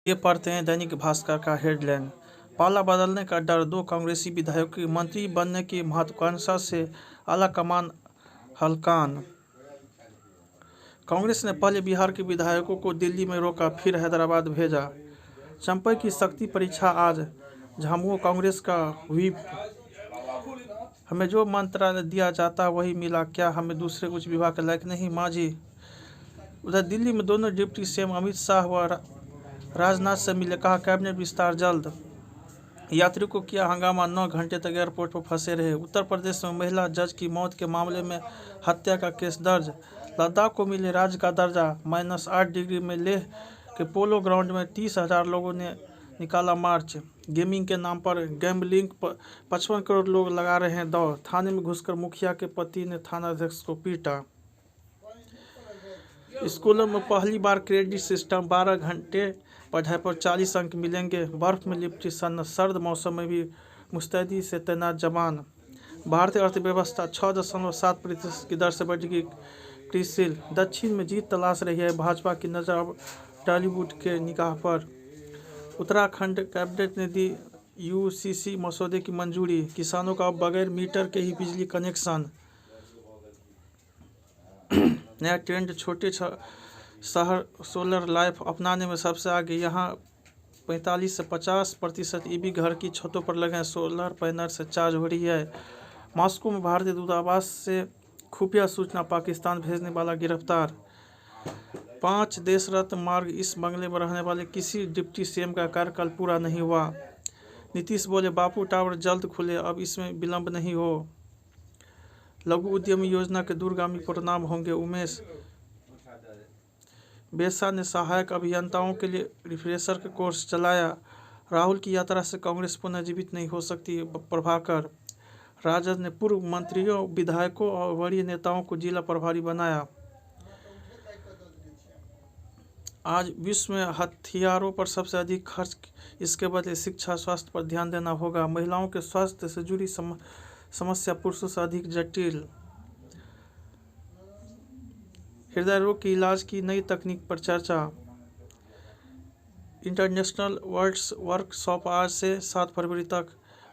ये पढ़ते हैं दैनिक भास्कर का हेडलाइन। पाला बदलने का डर, 2 कांग्रेसी विधायकों की मंत्री बनने की महत्वाकांक्षा से आलाकमान हलकान। कांग्रेस ने पहले बिहार के विधायकों को दिल्ली में रोका, फिर हैदराबाद भेजा। चंपई की शक्ति परीक्षा आज, झामुमो कांग्रेस का व्हीप। हमें जो मंत्रालय दिया जाता वही मिला, क्या हमें दूसरे उच्च विभाग के लायक नहीं? मांझी। उधर दिल्ली में दोनों डिप्टी सीएम अमित शाह व राजनाथ से मिले, कहा कैबिनेट विस्तार जल्द। यात्रियों को किया हंगामा, 9 घंटे तक एयरपोर्ट पर फंसे रहे। उत्तर प्रदेश में महिला जज की मौत के मामले में हत्या का केस दर्ज। लद्दाख को मिले राज्य का दर्जा, -8 डिग्री में लेह के पोलो ग्राउंड में 30,000 लोगों ने निकाला मार्च। गेमिंग के नाम पर गैम्बलिंग 55 करोड़ लोग लगा रहे हैं दौड़। थाने में घुसकर मुखिया के पति ने थानाध्यक्ष को पीटा। स्कूलों में पहली बार क्रेडिट सिस्टम, 12 घंटे पढ़ाई पर 40 अंक मिलेंगे। बर्फ में लिपटी सन्न, सर्द मौसम में भी मुस्तैदी से तैनात जवान। भारतीय अर्थव्यवस्था 6.7% की दर से बढ़ेगी। क्रिसिल। दक्षिण में जीत तलाश रही है भाजपा की नज़र अब टॉलीवुड के निगाह पर। उत्तराखंड कैबिनेट ने दी यूसीसी मसौदे की मंजूरी, किसानों का अब बगैर मीटर के ही बिजली कनेक्शन। नया ट्रेंड, छोटे शहर सोलर लाइफ अपनाने में सबसे आगे। यहाँ 45 से 50% ईवी घर की छतों पर लगे सोलर पैनल से चार्ज हो रही है। मॉस्को में भारतीय दूतावास से खुफिया सूचना पाकिस्तान भेजने वाला गिरफ्तार। 5 देश रत्न मार्ग, इस बंगले में रहने वाले किसी डिप्टी सीएम का कार्यकाल पूरा नहीं हुआ। नीतीश बोले बापू टावर जल्द खुले, अब इसमें विलंब नहीं हो। लघु उद्यमी योजना के दूरगामी परिणाम होंगे, उमेश। बेसा ने सहायक अभियंताओं के लिए रिफ्रेशर का कोर्स चलाया। राहुल की यात्रा से कांग्रेस पुनर्जीवित नहीं हो सकती, प्रभाकर। राजद ने पूर्व मंत्रियों, विधायकों और वरीय नेताओं को जिला प्रभारी बनाया। आज विश्व में हथियारों पर सबसे अधिक खर्च, इसके बदले शिक्षा स्वास्थ्य पर ध्यान देना होगा। महिलाओं के स्वास्थ्य से जुड़ी समस्या पुरुषों से अधिक जटिल। हृदय रोग के इलाज की नई तकनीक पर चर्चा। इंटरनेशनल वर्ड्स वर्कशॉप आज से 7 फरवरी तक।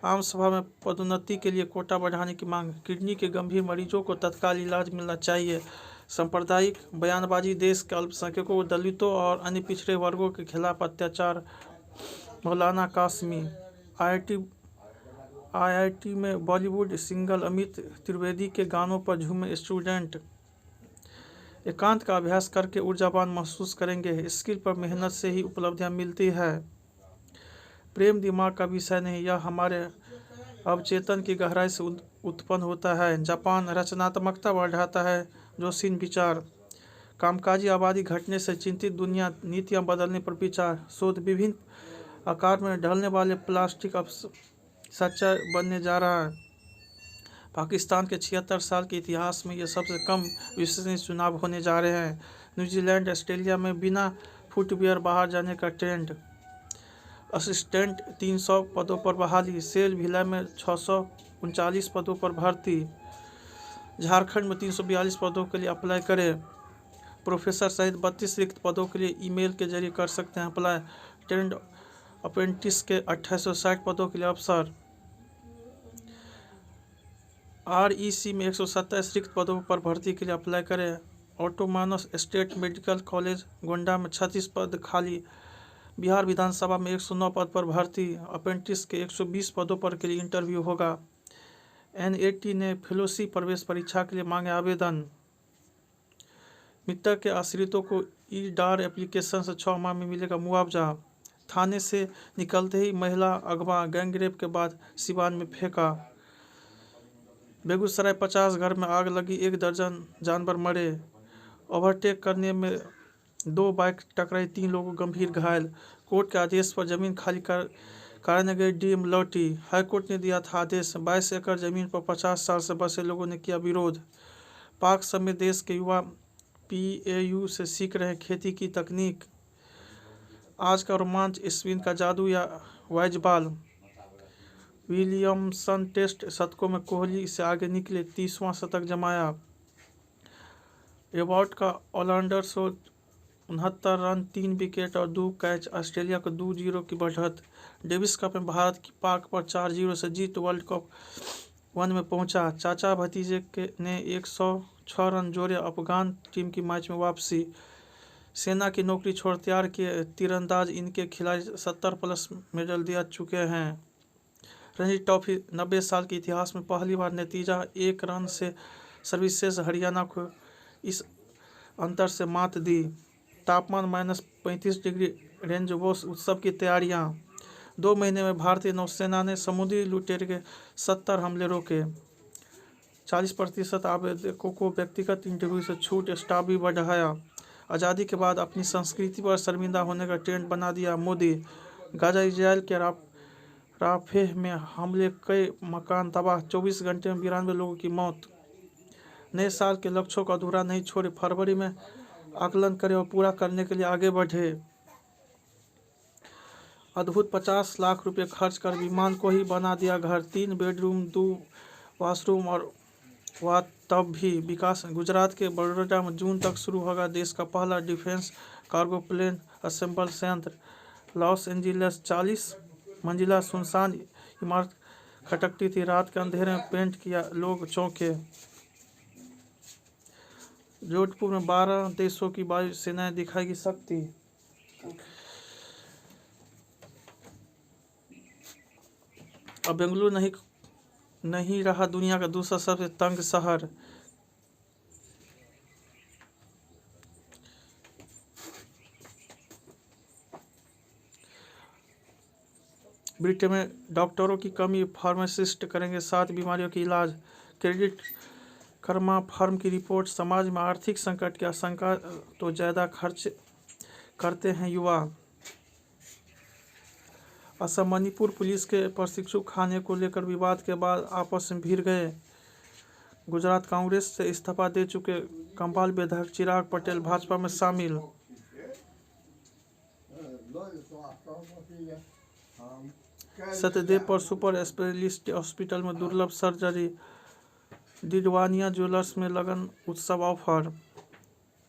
आम सभा में पदोन्नति के लिए कोटा बढ़ाने की मांग। किडनी के गंभीर मरीजों को तत्काल इलाज मिलना चाहिए। सांप्रदायिक बयानबाजी, देश के अल्पसंख्यकों, दलितों और अन्य पिछड़े वर्गों के खिलाफ अत्याचार। मौलाना कासमी। आईआईटी में बॉलीवुड सिंगर अमित त्रिवेदी के गानों पर झूमे स्टूडेंट। एकांत का अभ्यास करके ऊर्जावान महसूस करेंगे। स्किल पर मेहनत से ही उपलब्धियां मिलती है। प्रेम दिमाग का विषय नहीं, यह हमारे अवचेतन की गहराई से उत्पन्न होता है। जापान। रचनात्मकता बढ़ाता है जोशीन विचार। कामकाजी आबादी घटने से चिंतित दुनिया, नीतियां बदलने पर विचार। शोध, विभिन्न आकार में ढलने वाले प्लास्टिक अब सच्चाई बनने जा रहा है। पाकिस्तान के 76 साल के इतिहास में यह सबसे कम विश्वसनीय चुनाव होने जा रहे हैं। न्यूजीलैंड। ऑस्ट्रेलिया में बिना फुटवियर बाहर जाने का ट्रेंड। असिस्टेंट 300 पदों पर बहाली। सेल भिलाई में 639 पदों पर भर्ती। झारखंड में 342 पदों के लिए अप्लाई करें। प्रोफेसर सहित 32 रिक्त पदों के लिए ईमेल के जरिए कर सकते हैं अप्लाई। ट्रेंड अप्रेंटिस के 2860 पदों के लिए अवसर। आरईसी में 127 रिक्त पदों पर भर्ती के लिए अप्लाई करें। Autonomous state medical college Gonda में 36 पद खाली। बिहार विधानसभा में 109 पद पर भर्ती। अप्रेंटिस के 120 पदों पर के लिए इंटरव्यू होगा। एनएटी ने फेलोशिप प्रवेश परीक्षा के लिए मांगे आवेदन। मृतक के आश्रितों को ई-डार एप्लीकेशन से 6 माह में मिलेगा मुआवजा। थाने से निकलते ही महिला अगवा, गैंगरेप के बाद सिवान में फेंका। बेगूसराय 50 घर में आग लगी, 1 दर्जन जानवर मरे। ओवरटेक करने में 2 बाइक टकराई, 3 लोग गंभीर घायल। कोर्ट के आदेश पर जमीन खाली कराने गए डीएम लौटी। हाईकोर्ट ने दिया था आदेश। 22 एकड़ जमीन पर 50 साल से बसे लोगों ने किया विरोध। पाक समेत देश के युवा पीएयू से सीख रहे खेती की तकनीक। आज का रोमांच, स्पिन का जादू या वाइजबाल। विलियमसन टेस्ट शतकों में कोहली से आगे निकले, 30वां शतक जमाया। एबॉट का ऑलराउंडर शो 69 रन, 3 विकेट और 2 कैच, ऑस्ट्रेलिया को 2-0 की बढ़त। डेविस कप में भारत की पाक पर 4-0 से जीत वर्ल्ड कप 1 में पहुंचा। चाचा भतीजे ने 106 रन जोड़े, अफगान टीम की मैच में वापसी। सेना की नौकरी छोड़ तैयार किए तीरंदाज इनके खिलाड़ी 70+ मेडल दिया चुके हैं। रणजी ट्रॉफी 90 साल के इतिहास में पहली बार नतीजा 1 रन से सर्विसेज हरियाणा को इस अंतर से मात दी। तापमान -35 डिग्री, रेंजबोस उत्सव की तैयारियां। 2 महीने में भारतीय नौसेना ने समुद्री लुटेरे के 70 हमले रोके। 40% आवेदकों को व्यक्तिगत इंटरव्यू से छूट, स्टाफ भी बढ़ाया। आज़ादी के बाद अपनी संस्कृति पर शर्मिंदा होने का ट्रेंड बना दिया मोदी। गाजा इजराइल के राफेह में हमले, कई मकान तबाह, 24 घंटे में 92 लोगों की मौत। नए साल के लक्ष्यों को अधूरा नहीं छोड़े, फरवरी में आकलन करें और पूरा करने के लिए आगे बढ़े। अद्भुत 50 लाख रुपए खर्च कर विमान को ही बना दिया घर, 3 बेडरूम 2 वॉशरूम और वह तब भी विकास। गुजरात के बड़ौदा में जून तक शुरू होगा देश का पहला डिफेंस कार्गो प्लेन असेंबल संयंत्र। लॉस एंजिल्स 40 मंजिला सुनसान इमारत खटकती थी, रात के अंधेरे में पेंट किया, लोग चौंके। जोधपुर में 12 देशों की वायु सेनाएं दिखाएगी शक्ति। अब बेंगलुरु नहीं रहा दुनिया का दूसरा सबसे तंग शहर। ब्रिटेन में डॉक्टरों की कमी, फार्मासिस्ट करेंगे 7 बीमारियों की इलाज। क्रेडिट कर्मा फर्म की रिपोर्ट, समाज में आर्थिक संकट की आशंका तो ज़्यादा खर्च करते हैं युवा। असम मणिपुर पुलिस के प्रशिक्षु खाने को लेकर विवाद के बाद आपस में भिड़ गए। गुजरात कांग्रेस से इस्तीफा दे चुके कंपाल विधायक चिराग पटेल भाजपा में शामिल। सत्यदेव पर सुपर स्पेशलिस्ट हॉस्पिटल में दुर्लभ सर्जरी। दिडवानिया ज्वेलर्स में लगन उत्सव offer.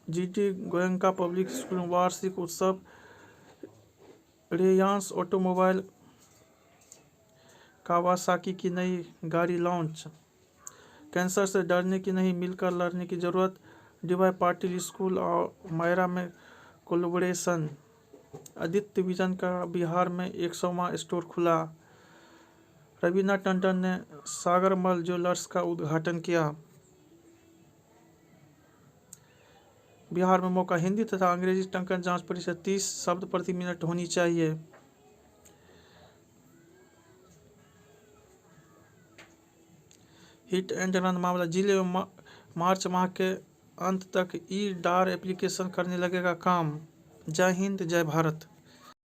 GT Goenka public school में वार्षिक उत्सव। रेयांस ऑटोमोबाइल कावासाकी की नई गाड़ी लॉन्च। कैंसर से डरने की नहीं, मिलकर लड़ने की जरूरत। डीवाई पाटिल स्कूल और मायरा में कोलैबोरेशन। आदित्य विजन का बिहार में 100वां स्टोर खुला। रवीना टंडन ने सागरमल ज्वेलर्स का उद्घाटन किया। बिहार में मौका, हिंदी तथा अंग्रेजी टंकन जांच परीक्षा 30 शब्द प्रति मिनट होनी चाहिए। हिट एंड रन मामला, जिले में मार्च माह के अंत तक ई-डार एप्लीकेशन करने लगेगा काम। जय हिंद, जय भारत।